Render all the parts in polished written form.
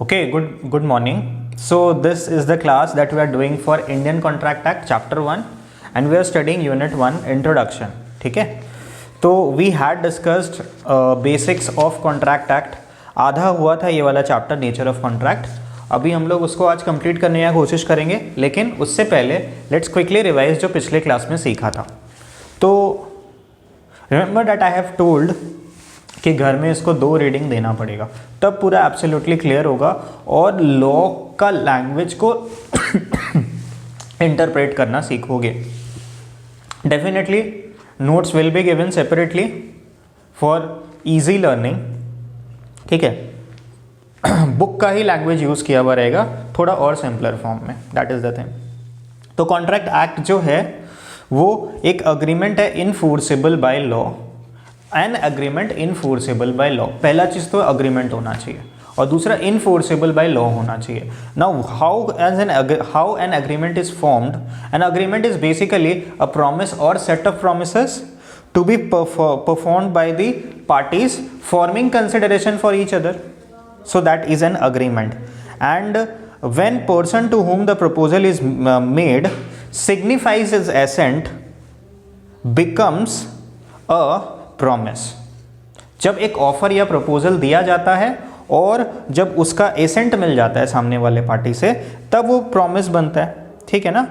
Okay, good morning. So this is the class that we are doing for Indian Contract Act Chapter 1 and we are studying Unit 1 Introduction. ठीक है, तो we had discussed basics of Contract Act. आधा हुआ था ये वाला chapter nature of contract. अभी हम लोग उसको आज कंप्लीट करने की कोशिश करेंगे, लेकिन उससे पहले लेट्स क्विकली रिवाइज जो पिछले क्लास में सीखा था. तो remember that I have told कि घर में इसको 2 रीडिंग देना पड़ेगा, तब पूरा एब्सोल्युटली क्लियर होगा और लॉ का लैंग्वेज को इंटरप्रेट करना सीखोगे. Definitely notes will be given separately for easy learning. ठीक है, बुक का ही लैंग्वेज यूज़ किया हुआ रहेगा, थोड़ा और सिंपलर फॉर्म में. That is the thing. तो कॉन्ट्रैक्ट एक्ट जो है वो एक अग्रीमेंट है enforceable by law. An agreement enforceable by law. पहला चीज़ तो अग्रीमेंट होना चाहिए और दूसरा इनफोर्सेबल बाय लॉ होना चाहिए. Now how an agreement is formed. An agreement is basically a promise और set of promises to be performed by the parties forming consideration for each other. So that is an agreement. And when person to whom the proposal is made signifies his assent becomes a promise. जब एक offer या proposal दिया जाता है और जब उसका accent मिल जाता है सामने वाले पार्टी से, तब वो प्रॉमिस बनता है. ठीक है ना.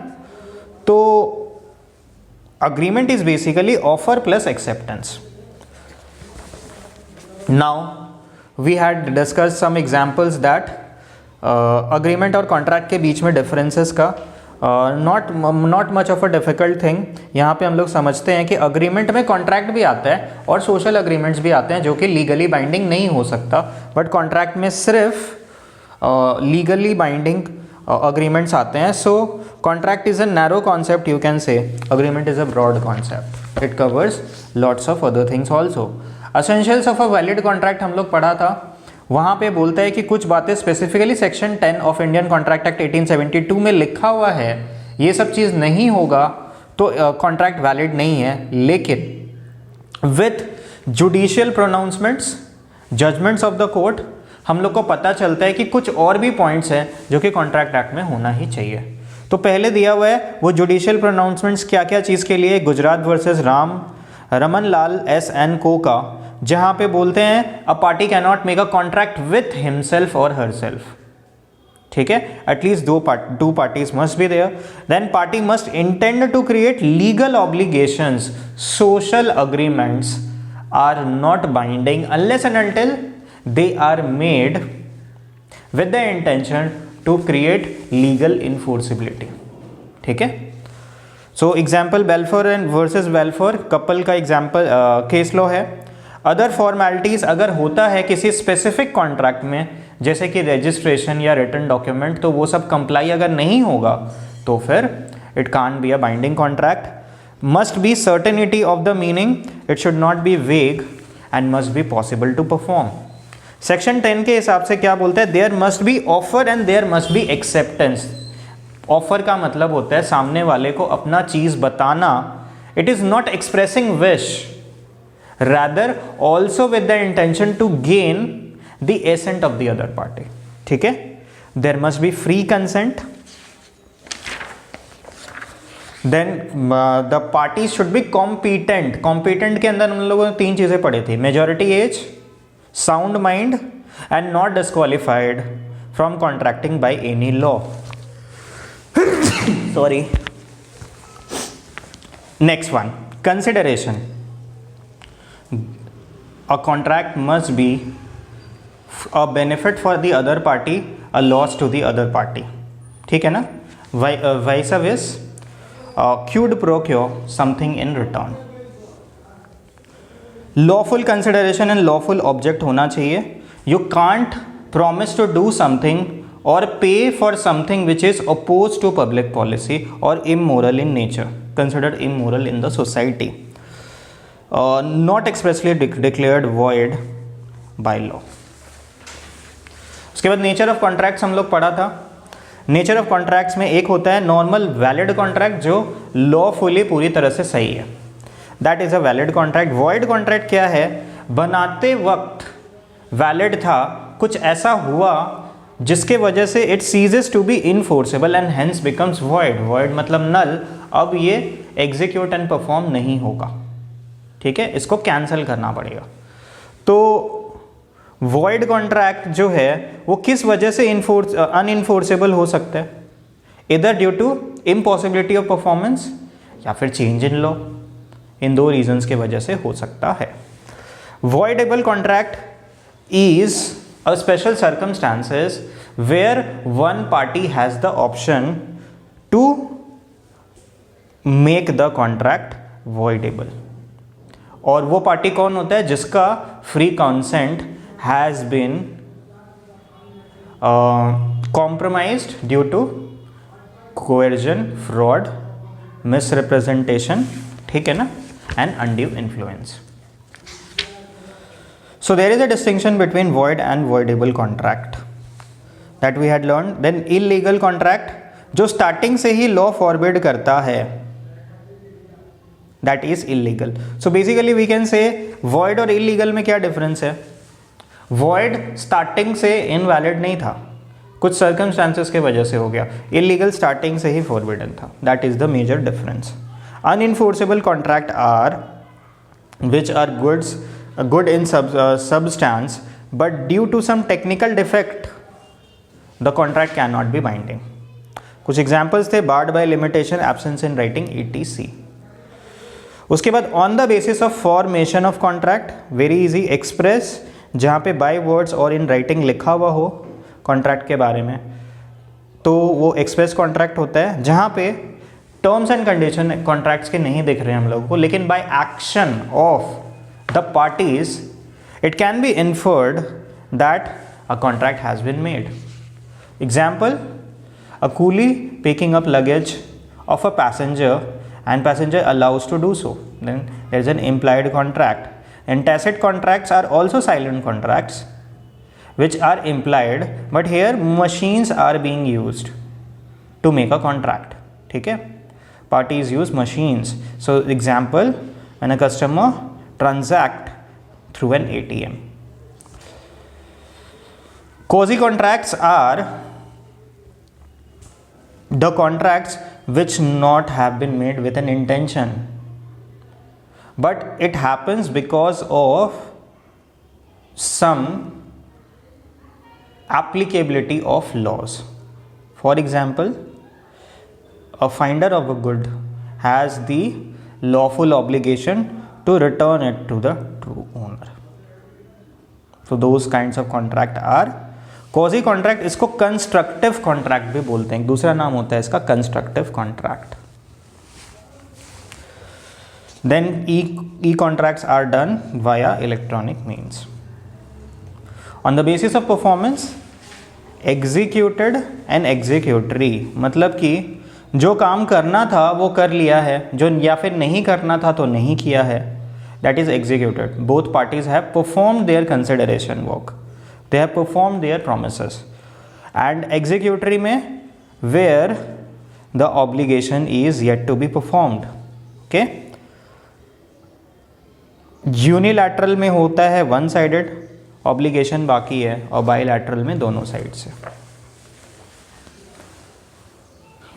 तो agreement is basically offer plus acceptance. Now we had discussed some examples that agreement और contract के बीच में differences का not much of a difficult thing. यहाँ पे हम लोग समझते हैं कि agreement में contract भी आता है और social agreements भी आते हैं जो कि legally binding नहीं हो सकता, but contract में सिर्फ legally binding agreements आते हैं. So contract is a narrow concept, you can say. Agreement is a broad concept. It covers lots of other things also. Essentials of a valid contract हम लोग पढ़ा था. वहाँ पे बोलता है कि कुछ बातें specifically section 10 of Indian contract act 1872 में लिखा हुआ है, ये सब चीज़ नहीं होगा तो कॉन्ट्रैक्ट वैलिड नहीं है. लेकिन with judicial pronouncements, judgements of the court, हम लोग को पता चलता है कि कुछ और भी पॉइंट्स हैं जो कि कॉन्ट्रैक्ट एक्ट में होना ही चाहिए. तो पहले दिया हुआ है वो जुडिशियल प्रोनाउंसमेंट्स क्या क्या चीज़ के लिए. Gujarat versus Raman Lal S N को का, जहाँ पे बोलते हैं a party can not make a contract with himself और हरसेल्फ. ठीक है, at least two parties must be there. Then party must intend to create legal obligations. Social agreements are not binding unless and until they are made with the intention to create legal enforceability. ठीक है. So example Balfour and versus Balfour couple का example case law है. Other formalities अगर होता है किसी specific contract में, जैसे कि रजिस्ट्रेशन या रिटर्न डॉक्यूमेंट, तो वो सब कंप्लाई अगर नहीं होगा तो फिर it can't be a binding contract. Must be certainty of the meaning. It should not be vague and must be possible to perform. Section 10 के हिसाब से क्या बोलता है, there must be offer and there must be acceptance. Offer का मतलब होता है सामने वाले को अपना चीज बताना. It is not expressing wish, rather also with the intention to gain the assent of the other party. ठीक है. There must be free consent. Then the party should be competent. Competent के अंदर हम लोगों ने 3 चीजें पढ़ी थी. Majority age, sound mind and not disqualified from contracting by any law. Sorry. Next one, consideration. A contract must be a benefit for the other party, a loss to the other party. ठीक है ना. Vice versa, quid pro quo, something in return. Lawful consideration and lawful object होना चाहिए. You can't promise to do something और pay for something which is oppose to public policy और immoral in nature, considered immoral in the society, not expressly declared void by law. उसके बाद nature of contracts हम लोग पढ़ा था. Nature of contracts में एक होता है नॉर्मल वैलिड कॉन्ट्रैक्ट जो लॉफुली पूरी तरह से सही है. That is a valid contract. Void contract क्या है, बनाते वक्त वैलिड था, कुछ ऐसा हुआ जिसके वजह से it ceases to be enforceable and hence becomes void. Void मतलब नल, अब ये एग्जीक्यूट एंड परफॉर्म नहीं होगा, ठीक है, इसको कैंसिल करना पड़ेगा। तो वॉइड कॉन्ट्रैक्ट जो है वो किस वजह से अनइनफोर्सेबल हो सकता है? इधर due to impossibility of performance या फिर चेंज इन लॉ। इन दो रीजंस के वजह से हो सकता है। voidable contract is a special circumstances where one party has the option to make the contract voidable, और वो पार्टी कौन होता है? जिसका free consent has been compromised due to coercion, fraud, misrepresentation, ठीक है ना, and undue influence. So there is a distinction between void and voidable contract that we had learned. Then illegal contract जो starting से ही law forbid करता है, that is illegal. So basically we can say void और illegal में क्या difference है? void starting से invalid नहीं था, कुछ सर्कमस्टांसेस के वजह से हो गया। इलीगल स्टार्टिंग से ही फॉरबिडन था, that is the major difference. Unenforceable contract are which are good in substance but due to some technical defect the contract cannot be binding. कुछ एग्जाम्पल्स थे, barred by limitation, absence in writing, etc. उसके बाद on the basis of formation of contract, very easy, express, जहाँ पे by words और in writing लिखा हुआ हो कॉन्ट्रैक्ट के बारे में, तो वो एक्सप्रेस कॉन्ट्रैक्ट होता है। जहाँ पे टर्म्स एंड कंडीशन कॉन्ट्रैक्ट्स के नहीं दिख रहे हैं हम लोगों को, लेकिन by action of the parties it can be inferred that a contract has been made. Example, a coolie picking up luggage of a passenger and passenger allows to do so, then there is an implied contract. And tacit contracts are also silent contracts which are implied, but here machines are being used to make a contract. ठीक है, parties use machines. So example, when a customer transact through an ATM. Quasi contracts are the contracts which not have been made with an intention, but it happens because of some applicability of laws. For example, a finder of a good has the lawful obligation to return it to the true owner. So those kinds of contract are quasi contract. इसको constructive contract भी बोलते हैं, दूसरा नाम होता है इसका constructive contract. Then e contracts are done via electronic means on the basis of performance, executed and executory, मतलब कि जो काम करना था वो कर लिया है, जो या फिर नहीं करना था तो नहीं किया है, that is executed. Both parties have performed their consideration work, they have performed their promises. And executory में where the obligation is yet to be performed. Okay, unilateral में होता है one sided obligation बाकी है, और bilateral में दोनों side से।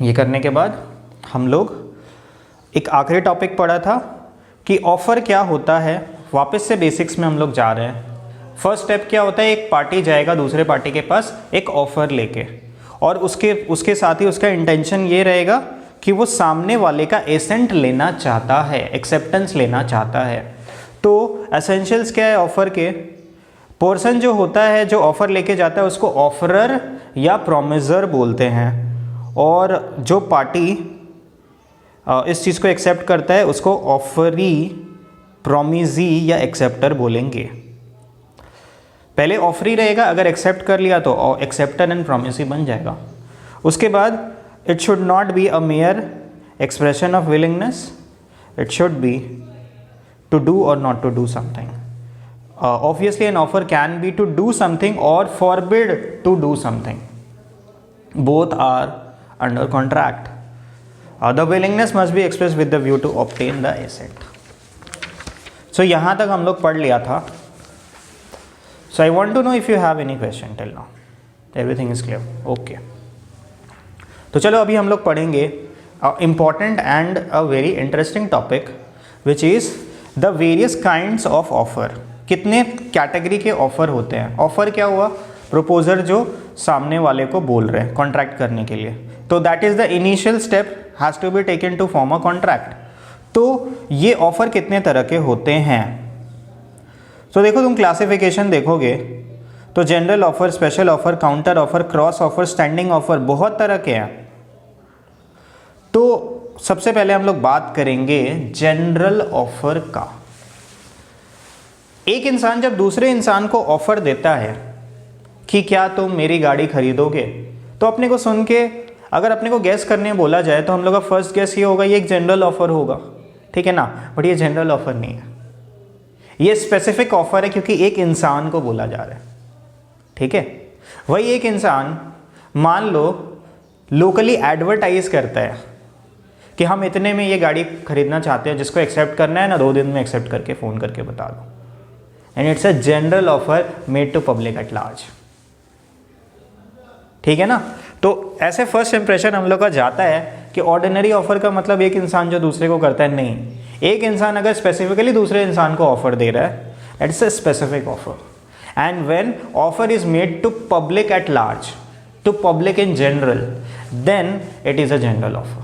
ये करने के बाद हम लोग एक आखिरी टॉपिक पढ़ा था कि ऑफर क्या होता है। वापस से बेसिक्स में हम लोग जा रहे हैं। फर्स्ट स्टेप क्या होता है, एक पार्टी जाएगा दूसरे पार्टी के पास एक ऑफर लेके, और उसके साथ ही उसका इंटेंशन ये रहेगा कि वो सामने वाले का एसेंट लेना चाहता है, एक्सेप्टेंस लेना चाहता है। तो एसेंशियल्स क्या है ऑफर के? पर्सन जो होता है जो ऑफर लेके जाता है उसको ऑफरर या प्रोमिसर बोलते हैं, और जो पार्टी इस चीज़ को एक्सेप्ट करता है उसको ऑफरी, प्रोमिजी या एक्सेप्टर बोलेंगे। पहले ऑफरी रहेगा, अगर एक्सेप्ट कर लिया तो एक्सेप्टर एंड प्रोमिसी बन जाएगा। उसके बाद it should not be a mere expression of willingness, it should be to do और not to do something. Obviously an offer can be to do something और forbid to do something, both are under contract. The willingness must be express with the view to obtain the assent. So यहाँ तक हम लोग पढ़ लिया था। So I want to know if you have any question till now. Everything is clear, okay. तो चलो अभी हम लोग पढ़ेंगे important and a very interesting topic which is the various kinds of offer. कितने कैटेगरी के ऑफर होते हैं। ऑफर क्या हुआ, प्रपोजर जो सामने वाले को बोल रहे हैं कॉन्ट्रैक्ट करने के लिए, तो that is the initial step has to be taken to form a contract. तो ये ऑफर कितने तरह के होते हैं। तो देखो तुम क्लासिफिकेशन देखोगे तो general offer, special offer, counter offer, cross offer, standing offer, बहुत तरह के हैं। तो सबसे पहले हम लोग बात करेंगे जनरल ऑफर का। एक इंसान जब दूसरे इंसान को ऑफर देता है कि क्या तुम मेरी गाड़ी खरीदोगे, तो अपने को सुन के अगर अपने को गैस करने बोला जाए तो हम लोग का फर्स्ट गैस ये होगा ये एक जनरल ऑफर होगा, ठीक है ना। बट ये जनरल ऑफर नहीं है, ये स्पेसिफिक ऑफर है क्योंकि एक इंसान को बोला जा रहा है, ठीक है। वही एक इंसान मान लो लोकली एडवर्टाइज करता है कि हम इतने में ये गाड़ी खरीदना चाहते हैं, जिसको एक्सेप्ट करना है ना 2 दिन में एक्सेप्ट करके फ़ोन करके बता दो, and it's a general offer made to public at large, ठीक है ना। तो ऐसे फर्स्ट इंप्रेशन हम लोग का जाता है कि ऑर्डिनरी ऑफर का मतलब एक इंसान जो दूसरे को करता है, नहीं। एक इंसान अगर स्पेसिफिकली दूसरे इंसान को ऑफर दे रहा है, it's a specific offer. And when offer is made to public at large, to public in general, then it is a general offer.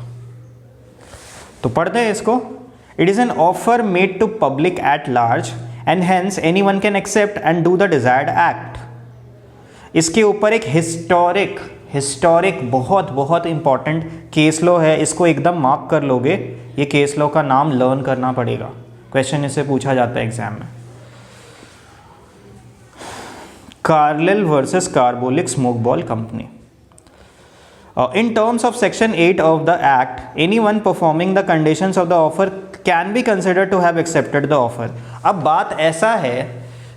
तो पढ़ते हैं इसको। It is an offer made to public at large and hence anyone can accept and do the desired act. इसके ऊपर एक historic बहुत important case law है, इसको एकदम मार्क कर लोगे। ये केस लॉ का नाम लर्न करना पड़ेगा, क्वेश्चन इससे पूछा जाता है एग्जाम में। Carlill versus carbolic Smoke Ball company. In terms of section 8 of the act, anyone performing the conditions of the offer can be considered to have accepted the offer। अब बात ऐसा है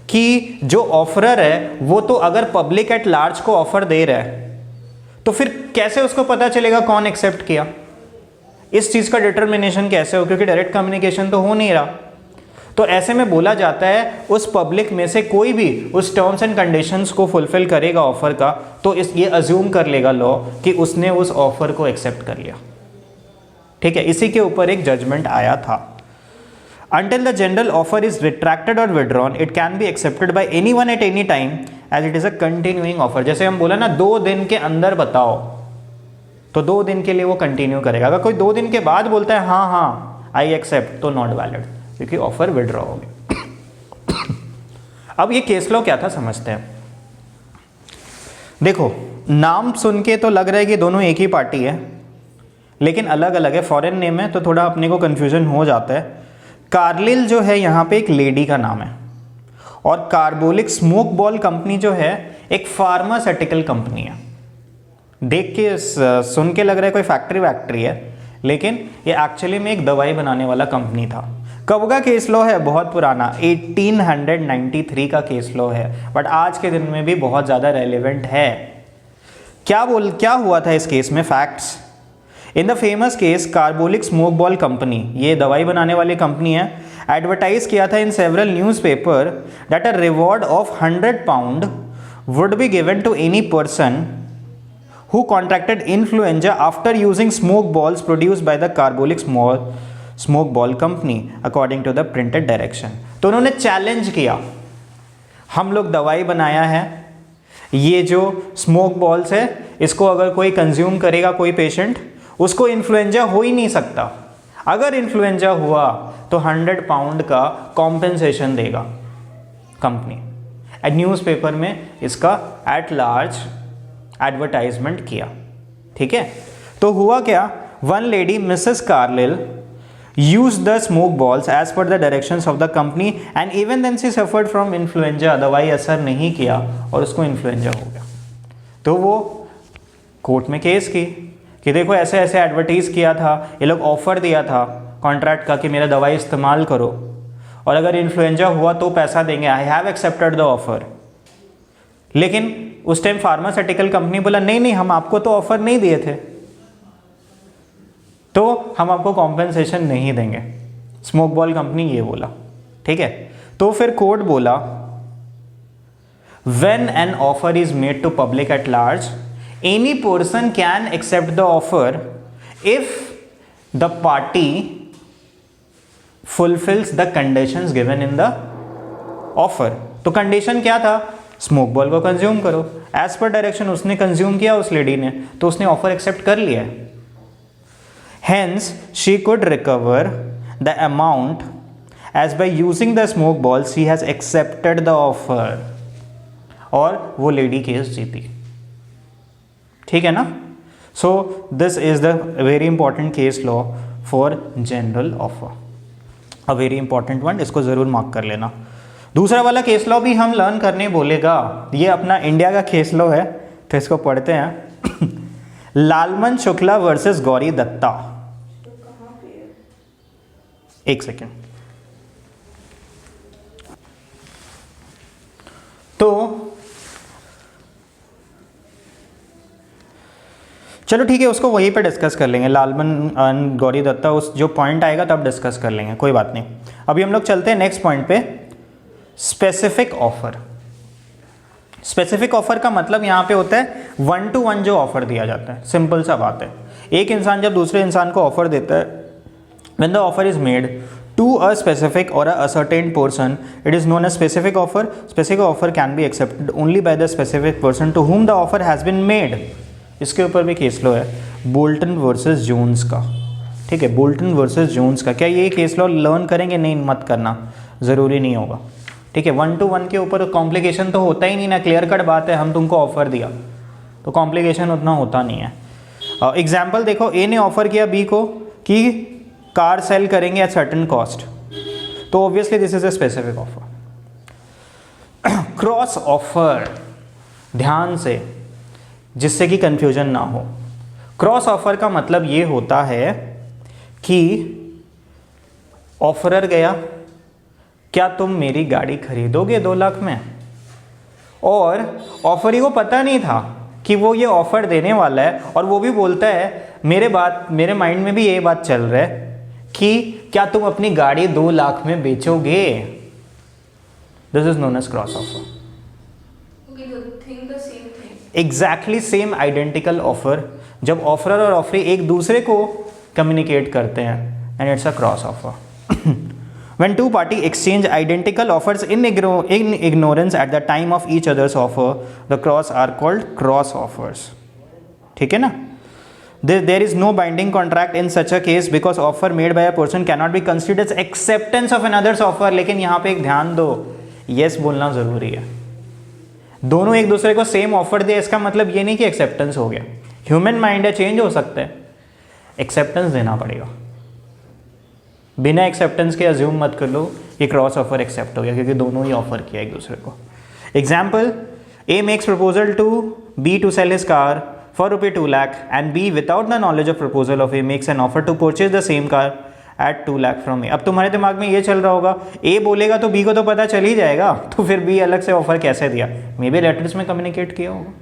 कि जो ऑफरर है वो तो अगर पब्लिक एट लार्ज को ऑफर दे रहा है, तो फिर कैसे उसको पता चलेगा कौन एक्सेप्ट किया। इस चीज़ का डिटर्मिनेशन कैसे हो, क्योंकि डायरेक्ट कम्युनिकेशन तो हो नहीं रहा। तो ऐसे में बोला जाता है उस पब्लिक में से कोई भी उस टर्म्स एंड कंडीशंस को फुलफिल करेगा ऑफर का, तो ये अज्यूम कर लेगा लॉ कि उसने उस ऑफर को एक्सेप्ट कर लिया, ठीक है। इसी के ऊपर एक जजमेंट आया था। Until the general offer is retracted or withdrawn, it can be accepted by anyone at any time as it is a continuing offer। जैसे हम बोला ना 2 दिन के अंदर बताओ, तो 2 दिन के लिए वो कंटिन्यू करेगा। अगर कोई 2 दिन के बाद बोलता है हाँ आई एक्सेप्ट, तो नॉट वैलिड, क्योंकि ऑफर विड्रॉ हो गया। अब ये केस लॉ क्या था समझते हैं। देखो नाम सुन के तो लग रहा है कि दोनों एक ही पार्टी है, लेकिन अलग अलग है, फॉरेन नेम है, तो थोड़ा अपने को कंफ्यूजन हो जाता है। कार्लिल जो है यहाँ पे एक लेडी का नाम है, और कार्बोलिक स्मोक बॉल कंपनी जो है एक फार्मास्यूटिकल कंपनी है। देख के सुन के लग रहा है कोई फैक्ट्री वैक्ट्री है, लेकिन ये एक्चुअली में एक दवाई बनाने वाला कंपनी था। कब का केस लॉ है, बहुत पुराना, 1893 का केस लॉ है, बट आज के दिन में भी बहुत ज़्यादा रेलिवेंट है। क्या हुआ था इस केस में, facts. In the famous case Carbolic Smoke Ball Company, ये दवाई बनाने वाली कंपनी है, एडवर्टाइज किया था in several newspaper that a reward of 100 pound would be given to any person who contracted influenza after using smoke balls produced by the Carbolic smoke ball company according to the printed direction। तो उन्होंने challenge किया, हम लोग दवाई बनाया है, ये जो स्मोक बॉल्स है इसको अगर कोई कंज्यूम करेगा कोई पेशेंट, उसको इन्फ्लुएंजा हो ही नहीं सकता। अगर इन्फ्लुएंजा हुआ तो 100 पाउंड का कॉम्पेंसेशन देगा कंपनी। न्यूज़पेपर में इसका एट लार्ज एडवर्टाइजमेंट किया, ठीक है। तो हुआ क्या, one lady Mrs Carlill use the smoke balls as per the directions of the company and even then she suffered from influenza. दवाई असर नहीं किया और उसको इन्फ्लुएंजा हो गया। तो वो कोर्ट में केस की कि देखो ऐसे ऐसे एडवर्टाइज किया था, ये लोग ऑफर दिया था कॉन्ट्रैक्ट का कि मेरा दवाई इस्तेमाल करो, और अगर इन्फ्लुएंजा हुआ तो पैसा देंगे, I have accepted the offer. लेकिन उस टाइम फार्मास्यूटिकल कंपनी बोला नहीं हम आपको तो ऑफर नहीं दिए थे, तो हम आपको कॉम्पेंसेशन नहीं देंगे। स्मोक बॉल कंपनी ये बोला, ठीक है। तो फिर कोर्ट बोला when an offer is made to public at large, any person can accept the offer if the party fulfills the conditions given in the offer. तो कंडीशन क्या था? स्मोक बॉल को कंज्यूम करो. एज पर डायरेक्शन उसने consume किया उस lady ने, तो उसने ऑफर एक्सेप्ट कर लिया. Hence she could recover the amount as by using the smoke ball she has accepted the offer, और वो लेडी केस जीती. ठीक है ना? So this is the very important case law for general offer, a very important one. इसको जरूर mark कर लेना. दूसरा वाला केस लॉ भी हम लर्न करने बोलेगा. ये अपना इंडिया का केस लॉ है, तो इसको पढ़ते हैं. लालमन शुक्ला वर्सेस गौरी दत्ता. एक सेकेंड. तो चलो ठीक है, उसको वहीं पे डिस्कस कर लेंगे. लालमन गौरी दत्ता, उस जो पॉइंट आएगा तब डिस्कस कर लेंगे, कोई बात नहीं. अभी हम लोग चलते हैं नेक्स्ट पॉइंट पे. Specific offer. स्पेसिफिक ऑफर का मतलब यहाँ पे होता है 1 to 1 जो ऑफर दिया जाता है. सिंपल सा बात है. एक इंसान जब दूसरे इंसान को ऑफर देता है, when the offer is made to a specific और a certain person, it is known as specific offer. Specific offer can be accepted only by the specific person to whom the offer has been made. इसके ऊपर भी case लो है, Bolton versus Jones का. ठीक है, Bolton versus Jones का. क्या ये केस लो लर्न करेंगे? नहीं, मत करना, ज़रूरी नहीं होगा. ठीक है, 1 to 1 के ऊपर कॉम्प्लिकेशन तो होता ही नहीं ना. क्लियर कट बात है, हम तुमको ऑफर दिया तो कॉम्प्लिकेशन उतना होता नहीं है. एग्जाम्पल देखो, ए ने ऑफर किया बी को कि कार सेल करेंगे एट सर्टेन कॉस्ट, तो obviously this is a specific offer. Cross offer, ध्यान से, जिससे कि कंफ्यूजन ना हो. क्रॉस ऑफर का मतलब ये होता है कि ऑफरर गया, क्या तुम मेरी गाड़ी खरीदोगे 2 लाख में, और ऑफरी को पता नहीं था कि वो ये ऑफर देने वाला है, और वो भी बोलता है मेरे माइंड में भी ये बात चल रहा है कि क्या तुम अपनी गाड़ी 2 लाख में बेचोगे. This is known as cross offer. Exactly same identical offer, जब ऑफरर और ऑफरी एक दूसरे को कम्युनिकेट करते हैं, and it's a cross offer. When two parties exchange identical offers in ignorance at the time of each other's offer, the cross are called cross offers. ठीक है ना? There is no binding contract in such a case because offer made by a person cannot be considered as acceptance of another's offer. लेकिन यहाँ पे एक ध्यान दो, yes बोलना जरूरी है. दोनों एक दूसरे को सेम ऑफर दे, इसका मतलब ये नहीं कि एक्सेप्टेंस हो गया. ह्यूमन माइंड है, चेंज हो सकता है. एक्सेप्टेंस देना पड़ेगा. बिना एक्सेप्टेंस के अज्यूम मत कर लो कि क्रॉस ऑफर एक्सेप्ट हो गया, क्योंकि दोनों ही ऑफर किया एक दूसरे को. Example, A makes proposal to B to sell his car for ₹2 lakh and B without the knowledge of proposal of A makes an offer to purchase the same car at 2 lakh from A. अब तुम्हारे दिमाग में ये चल रहा होगा, ए बोलेगा तो बी को तो पता चल ही जाएगा, तो फिर बी अलग से ऑफर कैसे दिया? मे बी लेटर्स में कम्युनिकेट किया होगा,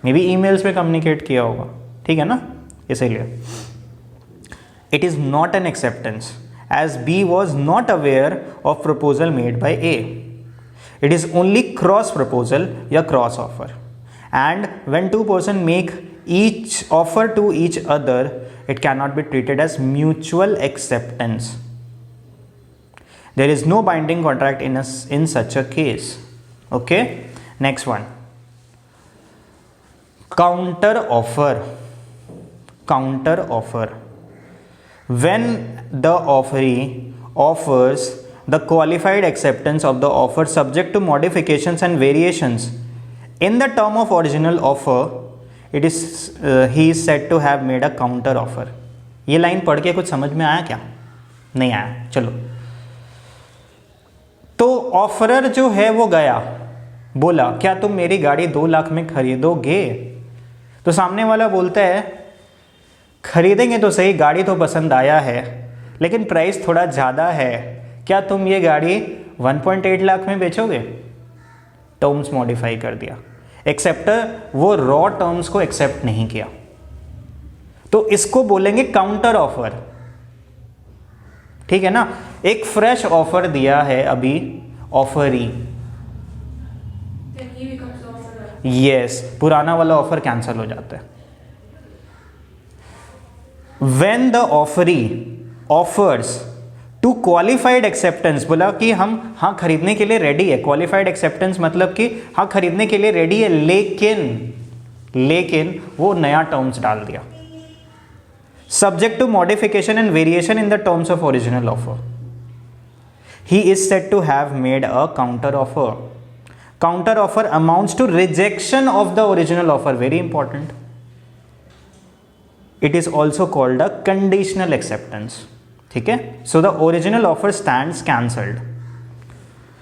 मे बी ईमेल्स में कम्युनिकेट किया होगा. ठीक है ना? इसीलिए it is not an acceptance as B was not aware of proposal made by A. It is only cross proposal या cross offer. And when two persons make each offer to each other, it cannot be treated as mutual acceptance. There is no binding contract in such a case. Okay? Next one. Counter offer. Counter offer. When the offeree offers the qualified acceptance of the offer subject to modifications and variations in the term of original offer, it is he is said to have made a counter offer. ये line पढ़ के कुछ समझ में आया क्या? नहीं आया. चलो, तो ऑफरर जो है वो गया, बोला क्या तुम मेरी गाड़ी 2 लाख में खरीदोगे, तो सामने वाला बोलता है खरीदेंगे तो सही, गाड़ी तो पसंद आया है, लेकिन प्राइस थोड़ा ज़्यादा है, क्या तुम ये गाड़ी 1.8 लाख में बेचोगे? टर्म्स मॉडिफाई कर दिया. एक्सेप्टर वो रॉ टर्म्स को एक्सेप्ट नहीं किया, तो इसको बोलेंगे काउंटर ऑफर. ठीक है ना? एक फ्रेश ऑफर दिया है अभी ऑफरी, यस, पुराना वाला ऑफर कैंसिल हो जाता है। When the offeree offers to qualified acceptance, बोला कि हम हाँ खरीदने के लिए रेडी है, क्वालिफाइड एक्सेप्टेंस मतलब कि हाँ खरीदने के लिए रेडी है, लेकिन वो नया टर्म्स डाल दिया, subject to modification and variation in the terms of original offer, he is said to have made a counter offer. Counter offer amounts to rejection of the original offer, very important. It is also called a conditional acceptance. ठीक है, so the original offer stands cancelled.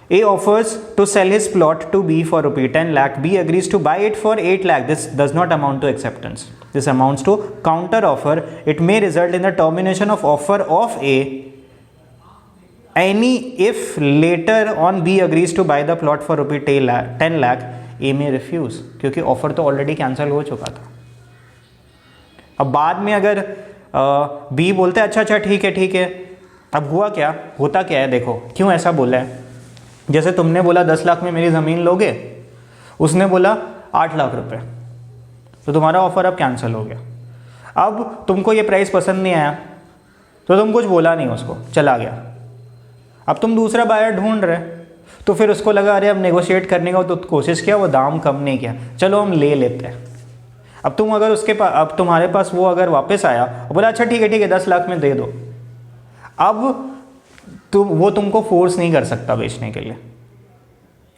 A offers to sell his plot to B for rupee 10 lakh. B agrees to buy it for 8 lakh. This does not amount to acceptance. This amounts to counter offer. It may result in the termination of offer of A any if later on B agrees to buy the plot for rupee 10 lakh, A may refuse, क्योंकि offer तो already cancel हो चुका था। अब बाद में अगर B बोलते हैं अच्छा ठीक है, अब हुआ क्या, होता क्या है, देखो क्यों ऐसा बोला है। जैसे तुमने बोला 10 लाख में मेरी ज़मीन लोगे, उसने बोला 8 लाख रुपए, तो तुम्हारा ऑफर अब कैंसिल हो गया। अब तुमको ये प्राइस पसंद नहीं आया तो तुम कुछ बोला नहीं, उसको चला गया। अब तुम दूसरा बायर ढूंढ रहे, तो फिर उसको लगा अरे अब नेगोशिएट करने का तो कोशिश किया, वो दाम कम नहीं किया, चलो हम ले लेते हैं। अब तुम अगर उसके पास, अब तुम्हारे पास वो अगर वापस आया और बोला अच्छा ठीक है 10 लाख में दे दो, अब वो तुमको फोर्स नहीं कर सकता बेचने के लिए।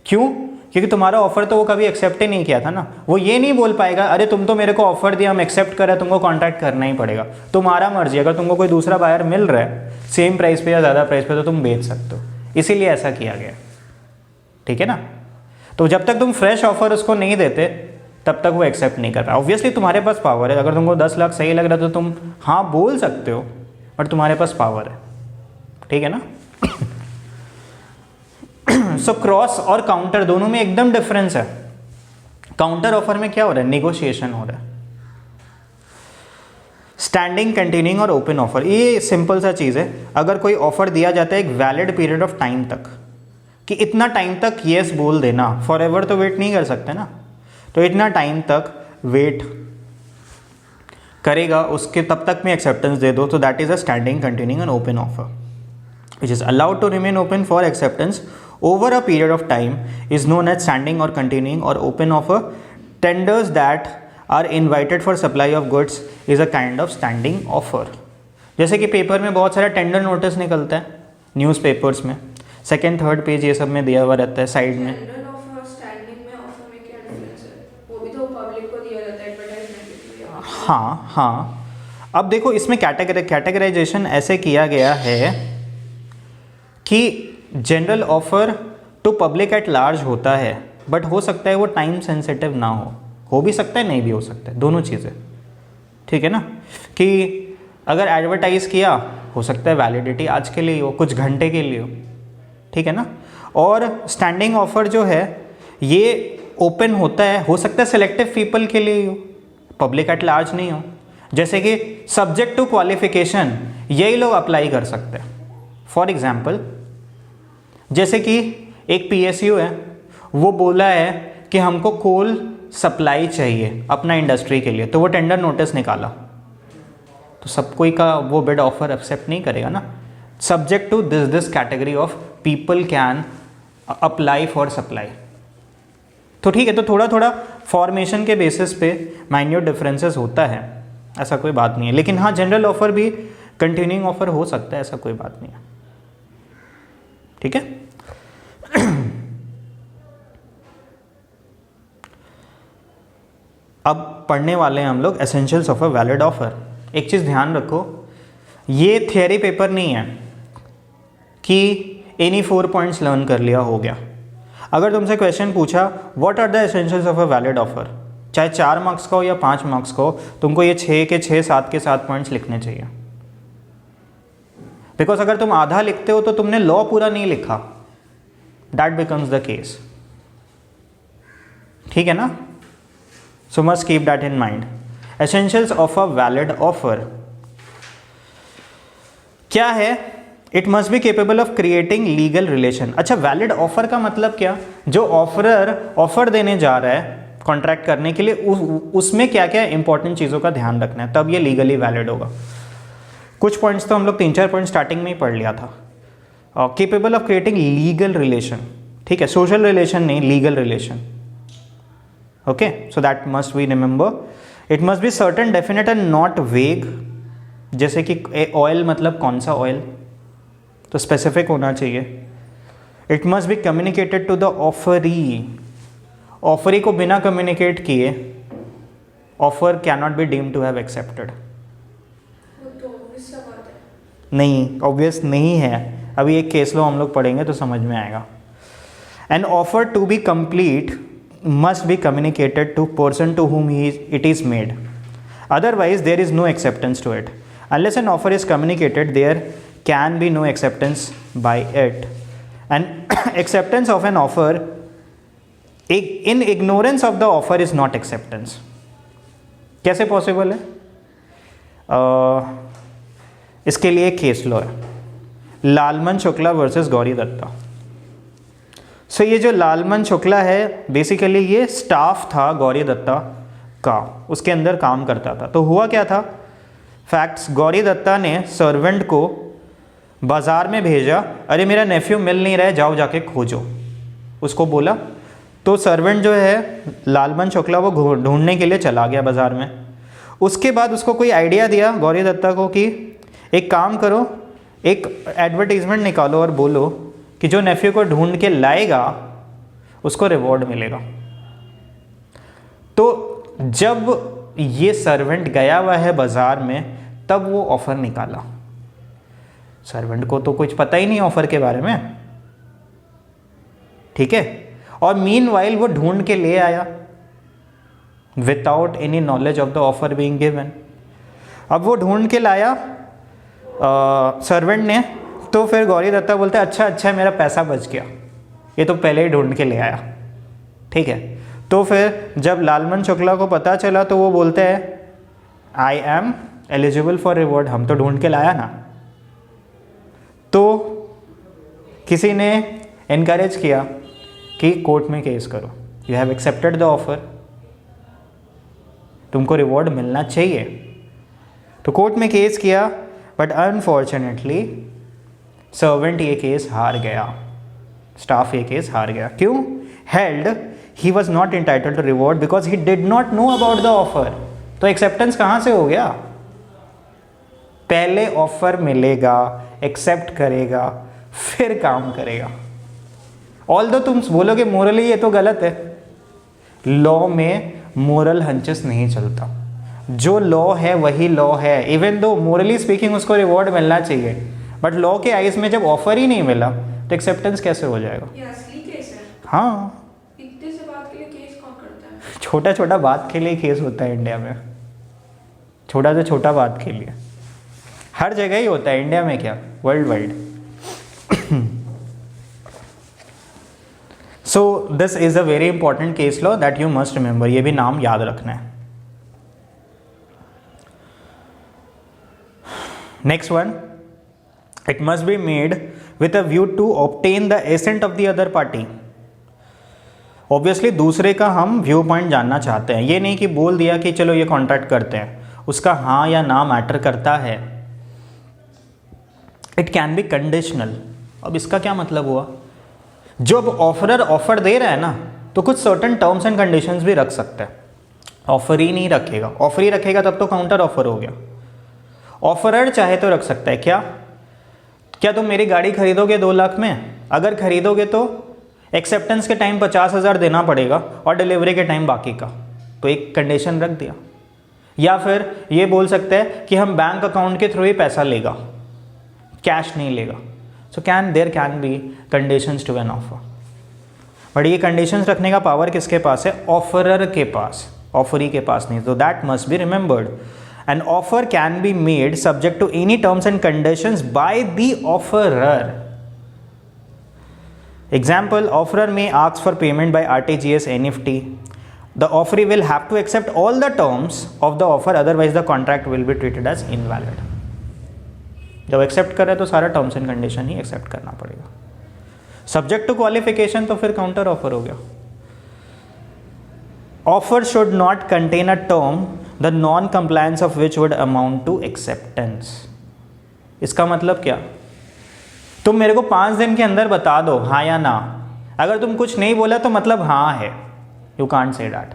क्यों? क्योंकि तुम्हारा ऑफर तो वो कभी एक्सेप्ट ही नहीं किया था ना। वो ये नहीं बोल पाएगा अरे तुम तो मेरे को ऑफर दिया, हम एक्सेप्ट कर रहे हैं, तुमको कॉन्टैक्ट करना ही पड़ेगा। तुम्हारा मर्जी, अगर तुमको कोई दूसरा बायर मिल रहा है सेम प्राइस पे या ज़्यादा प्राइस पे तो तुम बेच सकते हो, इसीलिए ऐसा किया गया, ठीक है ना। तो जब तक तुम फ्रेश ऑफर उसको नहीं देते तब तक वो एक्सेप्ट नहीं कर रहा। ऑब्वियसली तुम्हारे पास पावर है, अगर तुमको 10 लाख सही लग रहा है तो तुम हाँ बोल सकते हो, बट तुम्हारे पास पावर है, ठीक है ना। सो क्रॉस और काउंटर दोनों में एकदम डिफरेंस है। काउंटर ऑफर में क्या हो रहा है, नेगोशिएशन हो रहा है। स्टैंडिंग, कंटिन्यूइंग और ओपन ऑफर, ये सिंपल सा चीज़ है। अगर कोई ऑफर दिया जाता है एक वैलिड पीरियड ऑफ टाइम तक, कि इतना टाइम तक येस बोल देना, फॉर एवर तो वेट नहीं कर सकते ना, तो इतना टाइम तक वेट करेगा, उसके तब तक में एक्सेप्टेंस दे दो, तो that is a standing, continuing and open offer which is allowed to remain open for acceptance over a period of time is known as standing or continuing or open offer. Tenders that are invited for supply of goods is a kind of standing offer. जैसे कि paper में बहुत सारा tender notice निकलता है, newspapers में second third page ये सब में दिया हुआ रहता है साइड में। हाँ, अब देखो इसमें कैटेगराइजेशन ऐसे किया गया है कि general offer to public at large होता है, बट हो सकता है वो टाइम सेंसिटिव ना हो भी सकता है, नहीं भी हो सकता है, दोनों चीज़ें, ठीक है ना। कि अगर एडवर्टाइज़ किया, हो सकता है वैलिडिटी आज के लिए हो, कुछ घंटे के लिए हो, ठीक है ना। और स्टैंडिंग ऑफर जो है ये ओपन होता है, हो सकता है सेलेक्टिव पीपल के लिए हो, पब्लिक एट लार्ज नहीं हो। जैसे कि सब्जेक्ट टू क्वालिफिकेशन, यही लोग अप्लाई कर सकते हैं। फॉर एग्जाम्पल, जैसे कि एक PSU है, वो बोला है कि हमको कोल सप्लाई चाहिए अपना इंडस्ट्री के लिए, तो वो टेंडर नोटिस निकाला, तो सब कोई का वो बिड ऑफर एक्सेप्ट नहीं करेगा ना। Subject to this category of people can apply for supply. तो ठीक है, तो थोड़ा थोड़ा फॉर्मेशन के बेसिस पे माइन्यूट डिफरेंसेस होता है, ऐसा कोई बात नहीं है। लेकिन हाँ, जनरल ऑफर भी कंटिन्यूइंग ऑफर हो सकता है, ऐसा कोई बात नहीं है, ठीक है। अब पढ़ने वाले हैं हम लोग essentials of a valid offer. एक चीज़ ध्यान रखो, ये थियरी पेपर नहीं है कि एनी 4 पॉइंट्स लर्न कर लिया हो गया। अगर तुमसे क्वेश्चन पूछा what are the essentials of a valid offer, चाहे 4 मार्क्स का हो या 5 मार्क्स का हो, तुमको ये 6 के 6, 7 के 7 पॉइंट्स लिखने चाहिए। बिकॉज अगर तुम आधा लिखते हो तो तुमने लॉ पूरा नहीं लिखा, दैट बिकम्स द केस, ठीक है ना। सो must keep that in mind. Essentials of a valid offer क्या है? It must be capable of creating legal relation. अच्छा, वैलिड ऑफर का मतलब क्या? जो ऑफरर ऑफर देने जा रहा है कॉन्ट्रैक्ट करने के लिए उसमें क्या क्या इंपॉर्टेंट चीज़ों का ध्यान रखना है, तब ये लीगली वैलिड होगा। कुछ पॉइंट्स तो हम लोग 3-4 पॉइंट स्टार्टिंग में ही पढ़ लिया था। Capable of creating legal relation, ठीक है, सोशल रिलेशन नहीं, legal relation. Okay, so that must we remember. It must be certain, definite and not vague. जैसे कि ऑयल मतलब कौन सा ऑयल, तो स्पेसिफिक होना चाहिए। It must be communicated to the offeree. Offeree को बिना कम्युनिकेट किए offer can not be deemed to have accepted. नहीं, ऑब्वियस नहीं है। अभी एक केस लो हम लोग पढ़ेंगे तो समझ में आएगा। An offer to be complete must be communicated to person to whom it is made. Otherwise, there is no acceptance to it. Unless an offer is communicated, there can be no acceptance by it. And acceptance of an offer in ignorance of the offer is not acceptance. कैसे possible है? इसके लिए एक case law है, Lalman Shukla versus Gauri Dutta. सो ये जो लालमन शुक्ला है basically ये स्टाफ था गौरी दत्ता का, उसके अंदर काम करता था। तो हुआ क्या था, फैक्ट्स, गौरी दत्ता ने सर्वेंट को बाज़ार में भेजा, अरे मेरा नेफ्यू मिल नहीं रहा है, जाओ जाके खोजो, उसको बोला। तो सर्वेंट जो है लालमन शुक्ला वो ढूंढने के लिए चला गया बाज़ार में। उसके बाद उसको कोई आइडिया दिया गौरी दत्ता को कि एक काम करो, एक एडवर्टीज़मेंट निकालो और बोलो कि जो नेफ्यू को ढूंढ के लाएगा उसको रिवॉर्ड मिलेगा। तो जब ये सर्वेंट गया हुआ है बाज़ार में, तब वो ऑफ़र निकाला। सर्वेंट को तो कुछ पता ही नहीं ऑफ़र के बारे में, ठीक है। और मीनवाइल वो ढूंढ के ले आया without any knowledge of the offer being given. अब वो ढूंढ के लाया सर्वेंट ने, तो फिर गौरी दत्ता बोलते अच्छा अच्छा मेरा पैसा बच गया, ये तो पहले ही ढूंढ के ले आया, ठीक है। तो फिर जब लालमन शुक्ला को पता चला तो वो बोलते हैं I am eligible for reward, हम तो ढूंढ के लाया ना। तो किसी ने इनकरेज किया कि कोर्ट में केस करो, you have accepted the offer, तुमको रिवॉर्ड मिलना चाहिए। तो कोर्ट में केस किया, बट अनफॉर्चुनेटली सर्वेंट ये केस हार गया, स्टाफ ये केस हार गया। क्यों? Held he was not entitled to reward because he did not know about the offer. तो एक्सेप्टेंस कहाँ से हो गया? पहले ऑफर मिलेगा, एक्सेप्ट करेगा, फिर काम करेगा। ऑल्दो तुम बोलोगे मोरली ये तो गलत है, लॉ में मोरल हंचेस नहीं चलता, जो लॉ है वही लॉ है। इवन दो मोरली स्पीकिंग उसको रिवॉर्ड मिलना चाहिए, बट लॉ के आइज में जब ऑफर ही नहीं मिला तो एक्सेप्टेंस कैसे हो जाएगा? ये असली केस है। हाँ, इतने से बात के लिए केस कौन करता है? छोटा छोटा बात के लिए केस होता है इंडिया में, छोटा से छोटा बात के लिए हर जगह ही होता है, इंडिया में क्या world wide. So this is a very important case law that you must remember, ये भी नाम याद रखना है। Next one, it must be made with a view to obtain the assent of the other party. Obviously दूसरे का हम view point जानना चाहते हैं, ये नहीं कि बोल दिया कि चलो ये कॉन्ट्रैक्ट करते हैं, उसका हाँ या ना मैटर करता है। It can B conditional. अब इसका क्या मतलब हुआ? जब ऑफरर ऑफर दे रहा है ना, तो कुछ सर्टेन टर्म्स एंड कंडीशंस भी रख सकता है। ऑफर ही नहीं रखेगा, ऑफर ही रखेगा तब तो काउंटर ऑफर हो गया। ऑफरर चाहे तो रख सकता है, क्या तुम मेरी गाड़ी खरीदोगे 2 लाख में? अगर खरीदोगे तो एक्सेप्टेंस के टाइम 50,000 देना पड़ेगा और डिलीवरी के टाइम बाकी का, तो एक कंडीशन रख दिया। या फिर ये बोल सकते हैं कि हम बैंक अकाउंट के थ्रू ही पैसा लेगा, कैश नहीं लेगा। So there can be conditions to an offer, but ये कंडीशंस रखने का पावर किसके पास है? ऑफरर के पास, ऑफरी के पास नहीं। तो that must be remembered. An offer can be made subject to any terms and conditions by the offerer. Example, offerer may ask for payment by RTGS NEFT. The offeree will have to accept all the terms of the offer, otherwise the contract will be treated as invalid. जब accept कर रहे तो सारा terms and condition ही accept करना पड़ेगा। Subject to qualification तो फिर काउंटर ऑफर हो गया। Offer should not contain a term the non compliance of which would amount to acceptance. इसका मतलब क्या? तुम मेरे को 5 दिन के अंदर बता दो हाँ या ना। अगर तुम कुछ नहीं बोला तो मतलब हाँ है। You can't say that,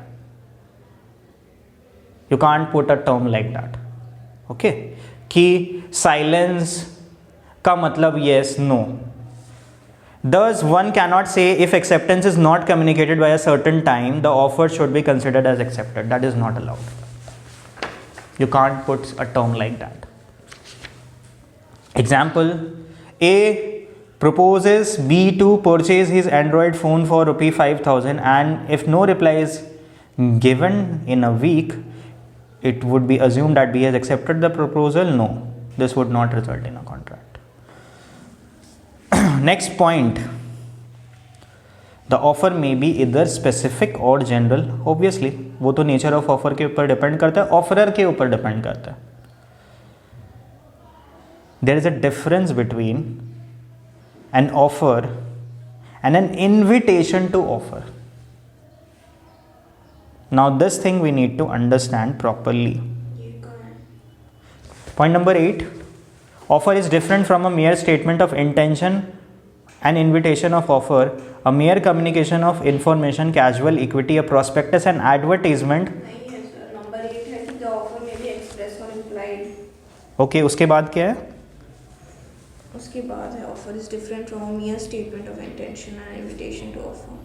you can't put a term like that. Okay, कि साइलेंस का मतलब yes no. Thus, one cannot say if acceptance is not communicated by a certain time, the offer should be considered as accepted. That is not allowed. You can't put a term like that. Example: A proposes B to purchase his Android phone for ₹5,000, and if no reply is given in a week, it would be assumed that B has accepted the proposal. No, this would not result in a contract. Next point, the offer may be either specific or general. Obviously वो तो nature of offer के ऊपर depend करता है, offeror के ऊपर depend करता है. There is a difference between an offer and an invitation to offer. Now this thing we need to understand properly. Point number 8, offer is different from a mere statement of intention. An invitation of offer, a mere communication of information, casual equity, a prospectus, and advertisement. नहीं है sir, number 8 है कि the offer may be expressed or implied. Okay, उसके बाद क्या है? उसके बाद है offer is different from a mere statement of intention and invitation to offer.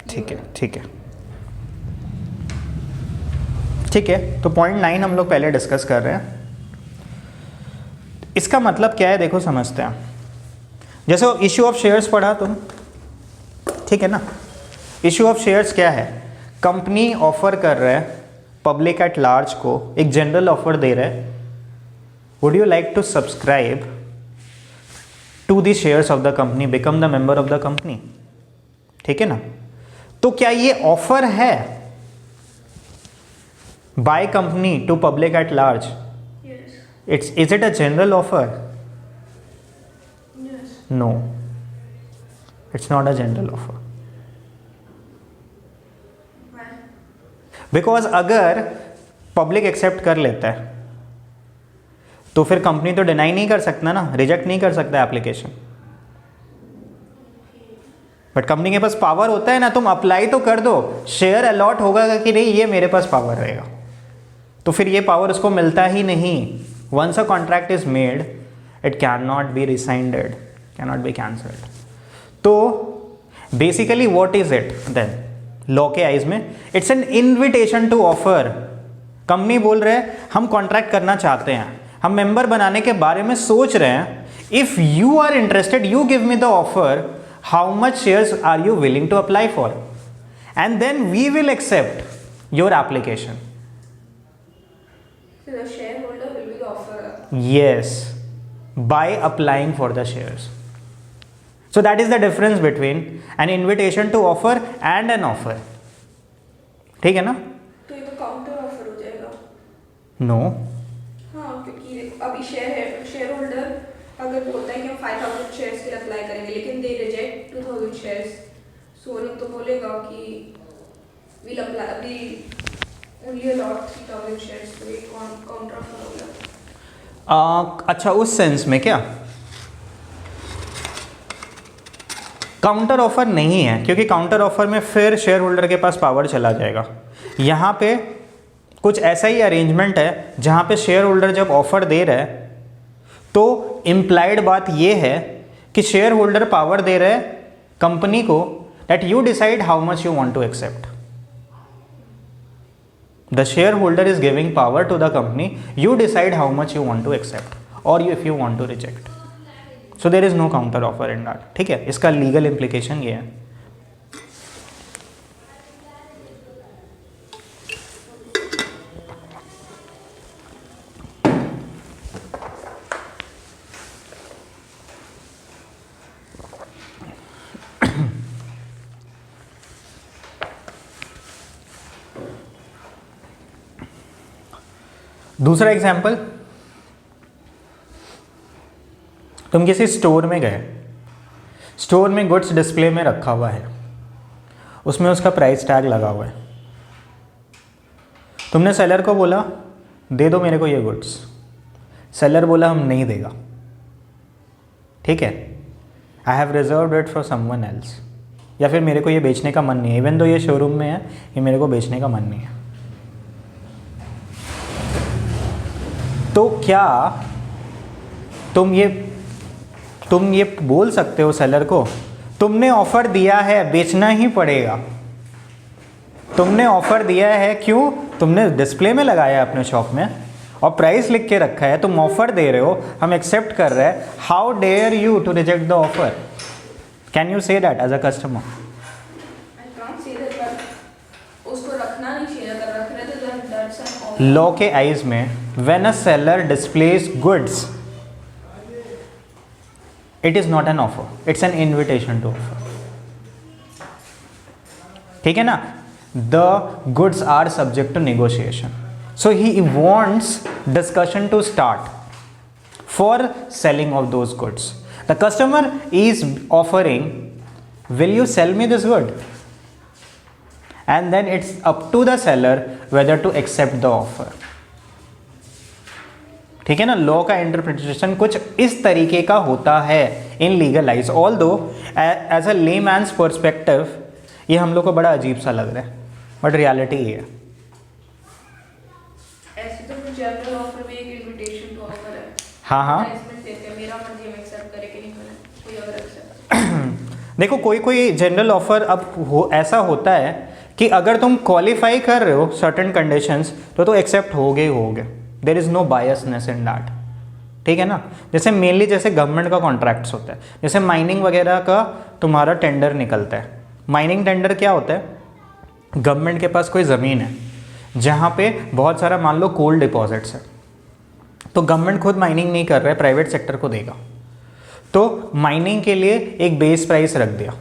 ठीक है, ठीक है, ठीक है. तो पॉइंट 9 हम लोग पहले डिस्कस कर रहे हैं. इसका मतलब क्या है देखो, समझते हैं. जैसे इश्यू ऑफ शेयर्स पढ़ा तुम, ठीक है ना. इश्यू ऑफ शेयर्स क्या है? कंपनी ऑफर कर रहा है पब्लिक एट लार्ज को, एक जनरल ऑफर दे रहा है, would you like to subscribe to the shares of the company, become the member of the company. ठीक है ना. तो क्या ये ऑफर है by company to public at large? Yes. Is it a general offer? Yes. No, it's not a general offer. Why? Because अगर public accept कर लेता है तो फिर कंपनी तो डिनाई नहीं कर सकता ना, रिजेक्ट नहीं कर सकता एप्लीकेशन. बट कंपनी के पास पावर होता है ना, तुम अप्लाई तो कर दो, शेयर अलॉट होगा कि नहीं ये मेरे पास पावर रहेगा. तो फिर ये पावर उसको मिलता ही नहीं. Once a contract is made, it cannot be rescinded, cannot be cancelled. तो basically what is it then? Law के आइज में it's an invitation to offer. Company बोल रहे हैं हम कॉन्ट्रैक्ट करना चाहते हैं, हम मेंबर बनाने के बारे में सोच रहे हैं. If you are interested, you give me the offer, how much shares are you willing to apply for, and then we will accept your application. So the shareholder will be the offerer. Yes, by applying for the shares. So that is the difference between an invitation to offer and an offer. ठीक है ना? तो ये तो counter offer हो जाएगा. No. हाँ, क्योंकि अभी शेयर होल्डर अगर बोलता है कि हम 5,000 शेयर्स के लिए अप्लाई करेंगे, लेकिन दे रिजेक्ट 2,000 शेयर्स, सोनी तो बोलेगा कि we'll apply, we only allot 3,000 shares, तो ये काउंटर ऑफर हो गया. अच्छा, उस सेंस में क्या काउंटर ऑफर नहीं है, क्योंकि काउंटर ऑफर में फिर शेयर होल्डर के पास पावर चला जाएगा. यहाँ पे कुछ ऐसा ही अरेंजमेंट है जहाँ पे शेयर होल्डर जब ऑफर दे रहा है तो इम्प्लाइड बात ये है कि शेयर होल्डर पावर दे रहा है कंपनी को that you decide how much you want to accept. The shareholder is giving power to the company. You decide how much you want to accept or if you want to reject. So there is no counter offer in that. ठीक है, इसका legal implication ये है. दूसरा example, तुम किसी store में गए, स्टोर में गुड्स डिस्प्ले में रखा हुआ है, उसमें उसका प्राइस टैग लगा हुआ है। तुमने सेलर को बोला दे दो मेरे को ये गुड्स, सेलर बोला हम नहीं देगा, ठीक है, I have reserved it for someone else, या फिर मेरे को ये बेचने का मन नहीं है, इवन दो ये शोरूम में है, ये मेरे को बेचने का मन नहीं है। तो क्या तुम ये बोल सकते हो सेलर को तुमने ऑफर दिया है, बेचना ही पड़ेगा, तुमने ऑफर दिया है, क्यों, तुमने डिस्प्ले में लगाया है अपने शॉप में और प्राइस लिख के रखा है, तुम ऑफर दे रहे हो, हम एक्सेप्ट कर रहे हैं, how dare you to reject the offer? Can you say that as a customer? I can't say that, but उसको रखना नहीं चाहिए, अगर रख रहे तो दैट्स एन ऑफर। लॉ के आइज में when a seller displays goods it is not an offer, it's an invitation to offer, ठीक है ना। The goods are subject to negotiation, so he wants discussion to start for selling of those goods. The customer is offering, will you sell me this good? And then it's up to the seller whether to accept the offer. ठीक है ना, law का interpretation कुछ इस तरीके का होता है in legal eyes. Although as a layman's perspective ये हम लोग को बड़ा अजीब सा लग रहा है, बट रियलिटी ये है। ऐसे तो कुछ जनरल ऑफर में एक इनविटेशन टू ऑफर है, हाँ इसमें देते हैं, मेरा मर्जी हम एक्सेप्ट करें कि नहीं करें, कोई अगर एक्सेप्ट। देखो कोई जनरल ऑफर अब ऐसा होता है कि अगर तुम क्वालिफाई कर रहे हो सर्टेन कंडीशंस तो एक्सेप्ट होगे ही होगे, there is no biasness in that, ठीक है ना। जैसे मेनली जैसे गवर्नमेंट का कॉन्ट्रैक्ट्स होता है, जैसे माइनिंग वगैरह का तुम्हारा टेंडर निकलता है। माइनिंग टेंडर क्या होता है, गवर्नमेंट के पास कोई ज़मीन है जहाँ पे बहुत सारा मान लो कोल डिपॉजिट्स है, तो गवर्नमेंट खुद माइनिंग नहीं कर रहा है, प्राइवेट सेक्टर को देगा, तो माइनिंग के लिए एक बेस प्राइस रख दिया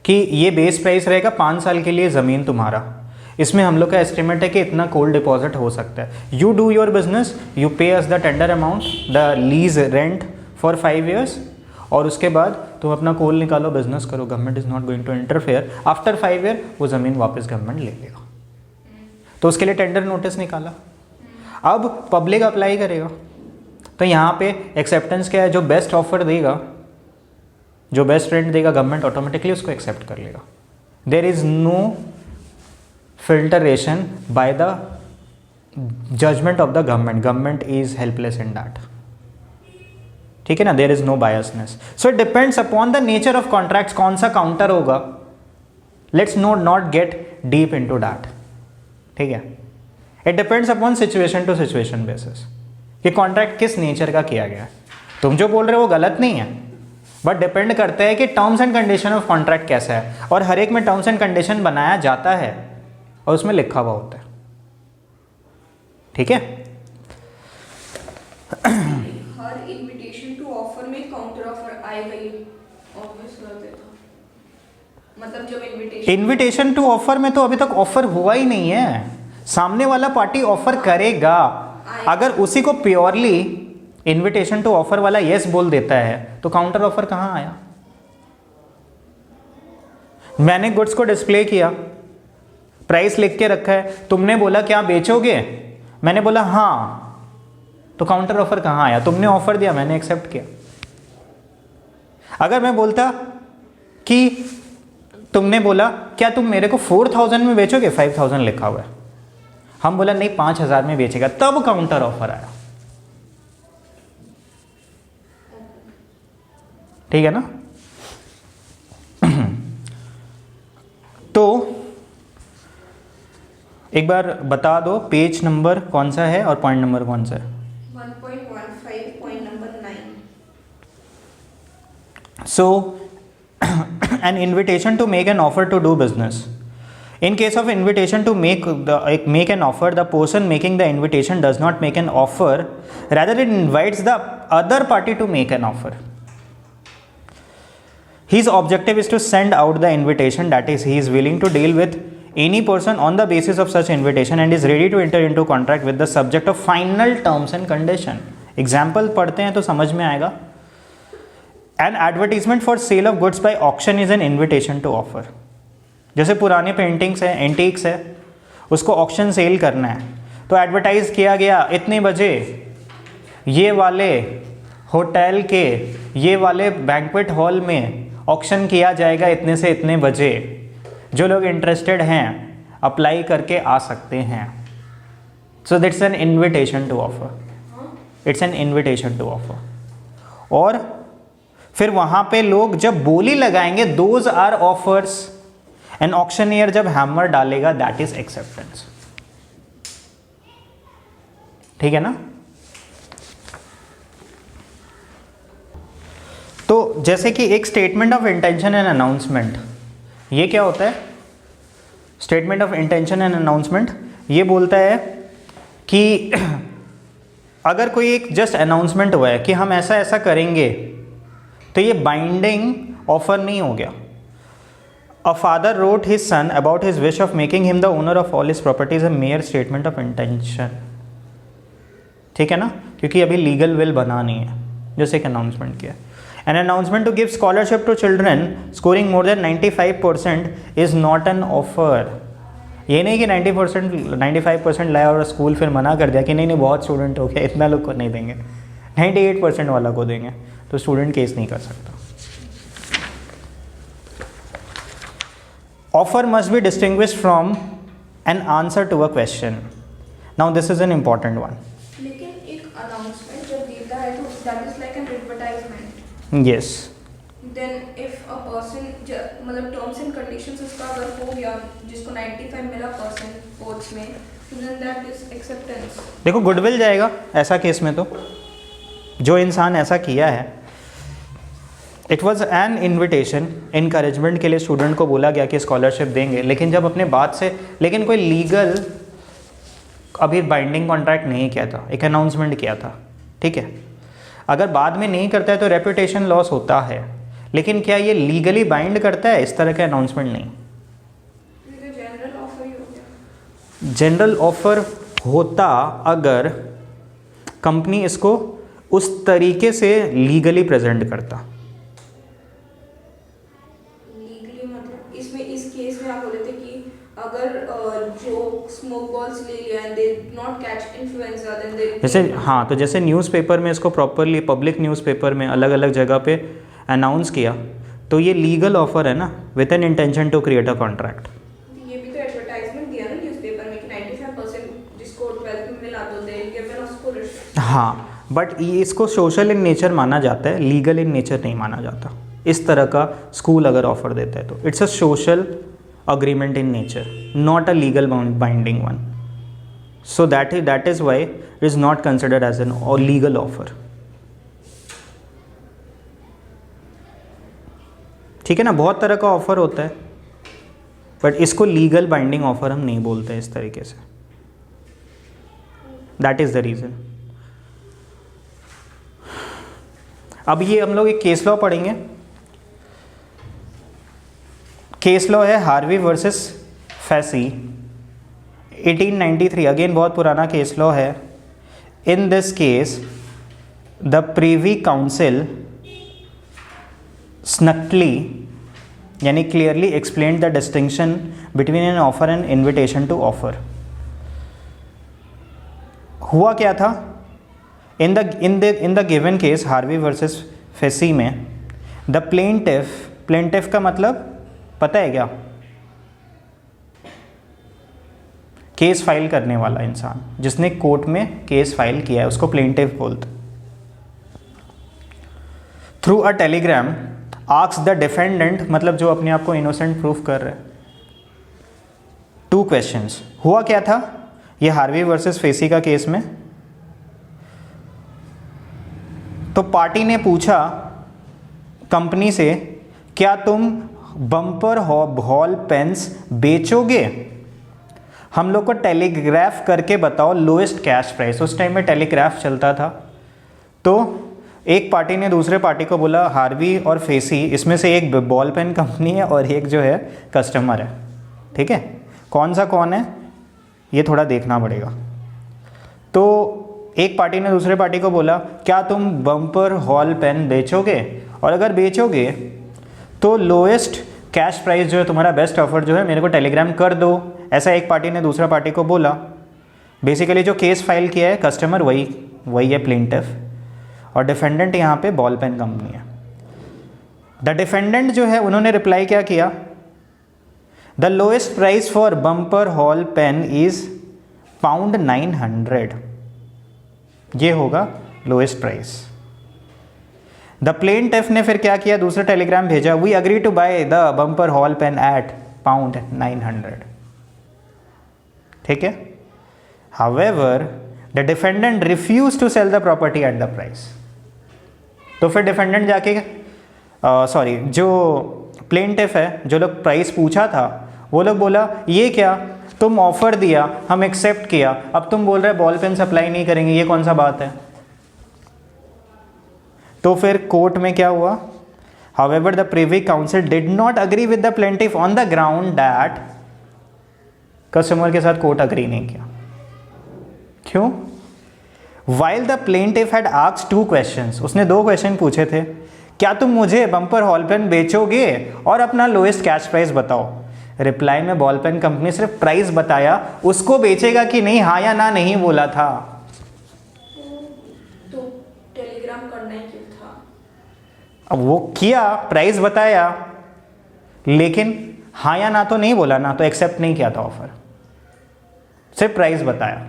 कि ये बेस प्राइस रहेगा 5 साल के लिए ज़मीन तुम्हारा, इसमें हम लोग का एस्टिमेट है कि इतना कोल डिपॉजिट हो सकता है। You do your business, you pay us the tender amount, the lease rent for 5 years, और उसके बाद तुम अपना कोल निकालो, बिजनेस करो, government is not going to interfere. After 5 year वो ज़मीन वापस गवर्नमेंट ले लेगा, तो उसके लिए टेंडर नोटिस निकाला। अब पब्लिक अप्लाई करेगा, तो यहाँ पे एक्सेप्टेंस क्या है, जो बेस्ट ऑफर देगा, जो बेस्ट रेंट देगा, गवर्नमेंट ऑटोमेटिकली उसको एक्सेप्ट कर लेगा। There is no filtration by the judgement of the government, government is helpless in that, ठीक है ना। There is no biasness, so it depends upon the nature of contracts, कौन सा counter होगा। Let's not get deep into that, ठीक है। It depends upon situation to situation basis कि contract किस नेचर का किया गया है। तुम जो बोल रहे हो वो गलत नहीं है, बट डिपेंड करता है कि terms and condition of contract कैसा है, और हर एक में टर्म्स एंड कंडीशन बनाया जाता है और उसमें लिखा हुआ होता है, ठीक है। हर इनविटेशन टू ऑफर में काउंटर ऑफर आएगा ही, ऑब्वियस बात है। तो मतलब जब इनविटेशन टू ऑफर में तो अभी तक ऑफर हुआ ही नहीं है, सामने वाला पार्टी ऑफर करेगा। अगर उसी को प्योरली इनविटेशन टू ऑफर वाला यस बोल देता है तो काउंटर ऑफर कहाँ आया। मैंने गुड्स को डिस्प्ले किया, प्राइस लिख के रखा है, तुमने बोला क्या बेचोगे, मैंने बोला हाँ, तो काउंटर ऑफर कहाँ आया। तुमने ऑफर दिया, मैंने एक्सेप्ट किया। अगर मैं बोलता कि तुमने बोला क्या तुम मेरे को 4000 में बेचोगे, 5000 लिखा हुआ है, हम बोला नहीं 5000 में बेचेगा, तब काउंटर ऑफर आया, ठीक है ना। तो एक बार बता दो पेज नंबर कौन सा है और पॉइंट नंबर कौन सा है। 1.15 point number 9। So an invitation to make an offer to do business. In case of invitation to make an offer, the person making the invitation does not make an offer, rather it invites the other party to make an offer. His objective is to send out the invitation, that is he is willing to deal with any person on the basis of such invitation and is ready to enter into contract with the subject of final terms and condition. Example पढ़ते हैं तो समझ में आएगा। An advertisement for sale of goods by auction is an invitation to offer. जैसे पुराने paintings हैं, antiques है, उसको ऑक्शन सेल करना है तो एडवर्टाइज़ किया गया इतने बजे ये वाले होटल के ये वाले बैंक्वेट हॉल में ऑक्शन किया जाएगा इतने से इतने बजे, जो लोग इंटरेस्टेड हैं अप्लाई करके आ सकते हैं। So that's an invitation to offer, it's an invitation to offer. और फिर वहाँ पे लोग जब बोली लगाएंगे those are offers, an auctioneer जब हैमर डालेगा दैट इज एक्सेप्टेंस। ठीक है ना? तो जैसे कि एक statement of intention and announcement, ये क्या होता है? Statement of intention and announcement ये बोलता है कि अगर कोई एक जस्ट अनाउंसमेंट हुआ है कि हम ऐसा ऐसा करेंगे तो ये बाइंडिंग ऑफर नहीं हो गया। A father road his son about his wish of making him the owner of all his properties, a mayor statement of intention. ठीक है ना? क्योंकि अभी लीगल विल बना नहीं है, जैसे एक अनाउंसमेंट किया। An announcement to give scholarship to children scoring more than 95% is not an offer. ये नहीं कि 95% लाया और स्कूल फिर मना कर दिया कि नहीं बहुत स्टूडेंट हो गया, इतना लोग को नहीं देंगे, 98% वाला को देंगे, तो स्टूडेंट केस नहीं कर सकता। Offer must be distinguished from an answer to a question. Now this is an important one. लेकिन एक अनाउंसमेंट जब देता है तो that is like an advertisement. Yes. Then if a person मतलब टर्म्स एंड कंडीशंस उसका अगर हो गया जिसको 95 मिला पर्सन कोर्ट्स में, देन दैट इज एक्सेप्टेंस। देखो गुडविल जाएगा ऐसा केस में, तो जो इंसान ऐसा किया है, it was an invitation, encouragement के लिए स्टूडेंट को बोला गया कि स्कॉलरशिप देंगे, लेकिन जब अपने बात से, लेकिन कोई लीगल अभी बाइंडिंग कॉन्ट्रैक्ट नहीं किया था, एक अनाउंसमेंट किया था। ठीक है, अगर बाद में नहीं करता है तो रेपुटेशन लॉस होता है, लेकिन क्या ये लीगली बाइंड करता है? इस तरह का अनाउंसमेंट नहीं। जनरल ऑफर ही हो गया। जनरल ऑफर होता अगर कंपनी इसको उस तरीके से लीगली प्रेजेंट करता। लीगली मतलब इसमें इस केस में आप बोले थे कि अगर जो स्मोक बॉल्स ले लिया and they not catch influenza then they, जैसे हाँ, तो जैसे न्यूज़पेपर में इसको प्रॉपरली पब्लिक न्यूज़पेपर में अलग अलग जगह पे अनाउंस किया, तो ये लीगल ऑफर है ना, with an intention to create a contract. ये भी तो एडवर्टाइजमेंट दिया ना न्यूज़पेपर में कि 95% जिसको 12th में मिला तो दे गिवन उसको रिस्क। हाँ, बट इसको सोशल इन नेचर माना जाता है, लीगल इन नेचर नहीं माना जाता। इस तरह का स्कूल अगर ऑफर देता है तो it's a social agreement in nature, not a legal binding one. So that is why it is not considered as an legal offer. ठीक है ना? बहुत तरह का ऑफर होता है, बट इसको लीगल बाइंडिंग ऑफर हम नहीं बोलते इस तरीके से। That is the reason. अब ये हम लोग एक केस लॉ पढ़ेंगे। केस लॉ है हार्वी वर्सेस फैसी 1893, अगेन बहुत पुराना केस लॉ है। In this case the Privy Council succinctly यानी clearly explain the distinction between an offer and invitation to offer. हुआ क्या था? In the given case Harvey versus Facey में the plaintiff का मतलब पता है क्या? केस फाइल करने वाला इंसान, जिसने कोर्ट में केस फाइल किया है, उसको प्लेंटिफ बोलते। Through a Telegram asks the defendant, मतलब जो अपने आप को इनोसेंट प्रूफ कर रहे हैं, 2 क्वेश्चंस। हुआ क्या था ये हार्वी वर्सेस फेसी का केस में? तो पार्टी ने पूछा कंपनी से, क्या तुम बम्पर हॉल पेन्स बेचोगे? हम लोग को टेलीग्राफ करके बताओ लोएस्ट कैश प्राइस। उस टाइम में टेलीग्राफ चलता था। तो एक पार्टी ने दूसरे पार्टी को बोला, हार्वी और फेसी इसमें से एक बॉल पेन कंपनी है और एक जो है कस्टमर है। ठीक है, कौन सा कौन है ये थोड़ा देखना पड़ेगा। तो एक पार्टी ने दूसरे पार्टी को बोला, क्या तुम बम्पर हॉल पेन बेचोगे? और अगर बेचोगे तो लोएस्ट कैश प्राइस जो है तुम्हारा बेस्ट ऑफर जो है मेरे को टेलीग्राम कर दो, ऐसा एक पार्टी ने दूसरा पार्टी को बोला। बेसिकली जो केस फाइल किया है कस्टमर वही है प्लेंटिफ, और डिफेंडेंट यहाँ पे बॉल पेन कंपनी है। द डिफेंडेंट जो है उन्होंने रिप्लाई क्या किया, the lowest price for Bumper Hall Pen is £900, ये होगा लोएस्ट प्राइस। द प्लेंटिफ ने फिर क्या किया, दूसरा टेलीग्राम भेजा, we agree to buy the Bumper Hall Pen at £900, ठीक है। However the defendant refuse to sell the property at the price. तो फिर डिफेंडेंट जाके जो प्लेंटिफ है, जो लोग प्राइस पूछा था, वो लोग बोला ये क्या, तुम ऑफर दिया, हम एक्सेप्ट किया, अब तुम बोल रहे बॉल पेन सप्लाई नहीं करेंगे, ये कौन सा बात है। तो फिर कोर्ट में क्या हुआ, however the Privy Council did not agree with the plaintiff on the ground that, customer के साथ कोर्ट अग्री नहीं किया। क्यों? While the plaintiff had asked 2 questions, उसने 2 क्वेश्चन पूछे थे, क्या तुम मुझे बम्पर हॉल पेन बेचोगे और अपना लोएस्ट कैश प्राइस बताओ। रिप्लाई में बॉल पेन कंपनी सिर्फ प्राइस बताया, उसको बेचेगा कि नहीं, हाँ या ना नहीं बोला था। तो टेलीग्राम करना ही क्यों था? अब वो किया, प्राइस बताया, लेकिन हाँ या ना तो नहीं बोला ना, तो एक्सेप्ट नहीं किया था ऑफर, सिर्फ प्राइस बताया।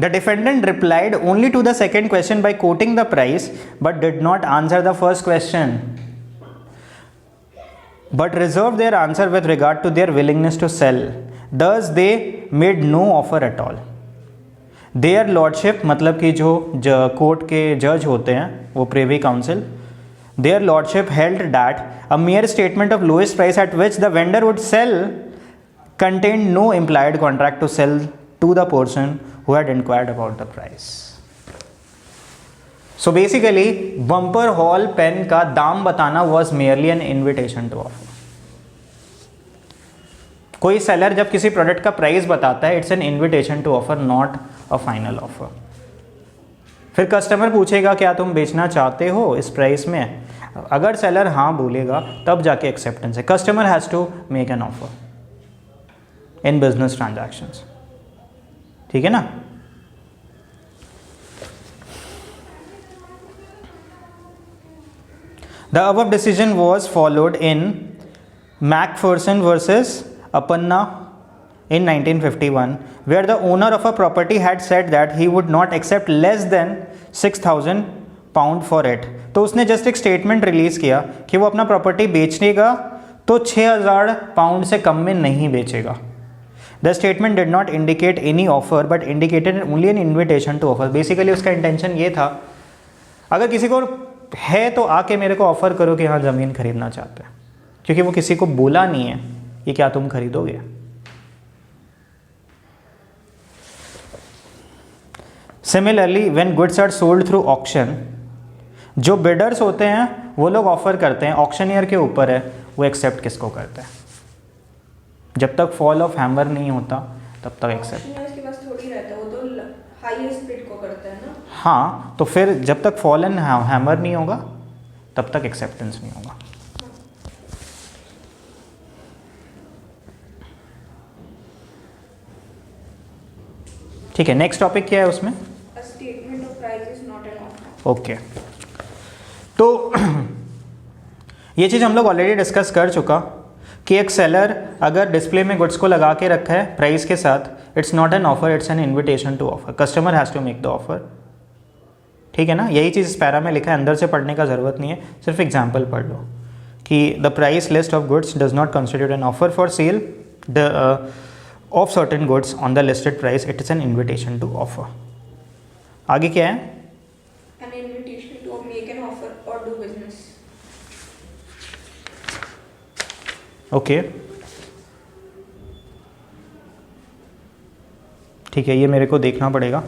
The defendant replied only to the second question by quoting the price, but did not answer the first question, but reserved their answer with regard to their willingness to sell. Thus, they made no offer at all. Their lordship, मतलब कि जो court के जज होते हैं, वो Privy Council, their lordship held that a mere statement of lowest price at which the vendor would sell contained no implied contract to sell to the person who had inquired about the price. So basically, bumper hall pen का दाम बताना was merely an invitation to offer. कोई seller जब किसी product का price बताता है, it's an invitation to offer, not a final offer. फिर कस्टमर पूछेगा क्या तुम बेचना चाहते हो इस प्राइस में, अगर सेलर हाँ बोलेगा तब जाके एक्सेप्टेंस है। Customer has to make an offer in business transactions, ठीक है ना। The above decision was followed in McPherson versus Appanna in 1951, where the owner of a property had said that he would not accept less than £6,000 for it. तो उसने just एक statement release किया कि वो अपना प्रॉपर्टी बेचेगा तो £6,000 से कम में नहीं बेचेगा। The statement did not indicate any offer but indicated only an invitation to offer. Basically उसका इंटेंशन ये था, अगर किसी को है तो आके मेरे को ऑफर करो कि हाँ ज़मीन खरीदना चाहते हैं, क्योंकि वो किसी को बोला नहीं है कि क्या तुम खरीदोगे। Similarly when goods are sold through auction, जो बिडर्स होते हैं वो लोग ऑफर करते हैं, ऑक्शनियर के ऊपर है वो एक्सेप्ट किसको करते हैं। जब तक फॉल ऑफ हैमर नहीं होता तब तक एक्सेप्ट। उसके पास थोड़ी रहता है, वो तो हाईएस्ट बिड को करता है ना। हाँ, तो फिर जब तक फॉल एंड हैमर नहीं होगा तब तक एक्सेप्टेंस नहीं होगा। ठीक है, नेक्स्ट टॉपिक क्या है उसमें? Statement of price is not an offer. Okay, तो ये चीज़ हम लोग ऑलरेडी डिस्कस कर चुका कि एक सेलर अगर डिस्प्ले में गुड्स को लगा के रखा है प्राइस के साथ, it's not an offer, it's an invitation to offer. Customer has to make the offer, ठीक है ना। यही चीज़ इस पैरा में लिखा है, अंदर से पढ़ने का ज़रूरत नहीं है, सिर्फ एग्जाम्पल पढ़ लो कि the price list of goods does not constitute an offer for sale of certain goods on the listed price, it is an invitation to offer. आगे क्या है? An invitation to make an offer or do business. Okay, ठीक है, ये मेरे को देखना पड़ेगा।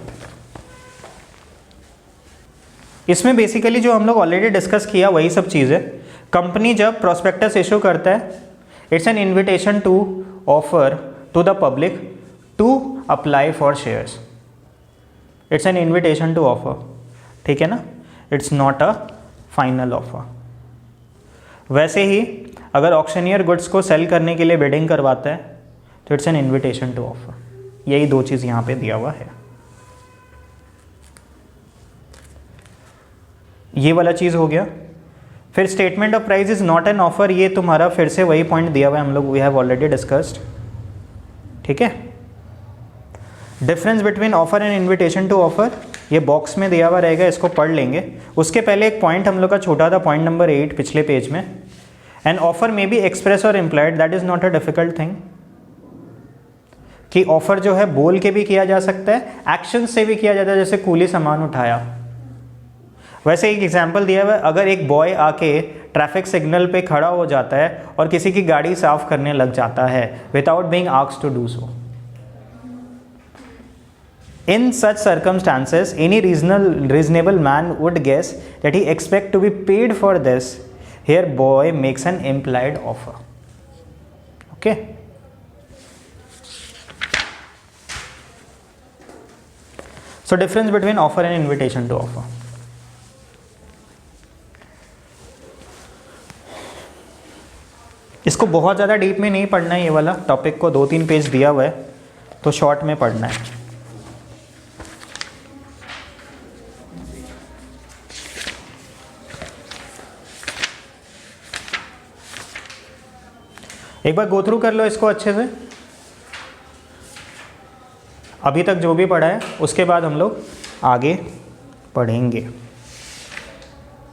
इसमें बेसिकली जो हम लोग ऑलरेडी डिस्कस किया वही सब चीज़ है। कंपनी जब प्रोस्पेक्टस इशू करता है, it's an invitation to offer to the public to apply for shares. It's an invitation to offer, ठीक है ना। It's not a final offer. वैसे ही अगर ऑक्शनियर गुड्स को सेल करने के लिए बिडिंग करवाता है तो it's an invitation to offer. यही दो चीज़ यहाँ पे दिया हुआ है। ये वाला चीज़ हो गया। फिर statement of price is not an offer, ये तुम्हारा फिर से वही पॉइंट दिया हुआ है, हम लोग वी हैव ऑलरेडी डिस्कस्ड। ठीक है, difference between offer and invitation to offer ये बॉक्स में दिया हुआ रहेगा, इसको पढ़ लेंगे। उसके पहले एक पॉइंट हम लोग का छोटा था, पॉइंट नंबर 8 पिछले पेज में। An offer may be express और implied, that is not a difficult thing. कि ऑफर जो है बोल के भी किया जा सकता है, एक्शन से भी किया जाता है, जैसे कूली सामान उठाया। वैसे एक एग्जाम्पल दिया हुआ है, अगर एक बॉय आके ट्रैफिक सिग्नल पे खड़ा हो जाता है और किसी की गाड़ी साफ करने लग जाता है without being asked to do so, in such circumstances any reasonable man would guess that he expect to be paid for this. Here boy makes an implied offer. Okay, so difference between offer and invitation to offer. इसको बहुत ज़्यादा deep में नहीं पढ़ना है, ये वाला topic को 2-3 पेज दिया हुआ है तो शॉर्ट में पढ़ना है। एक बार गो थ्रू कर लो इसको अच्छे से, अभी तक जो भी पढ़ा है उसके बाद हम लोग आगे पढ़ेंगे।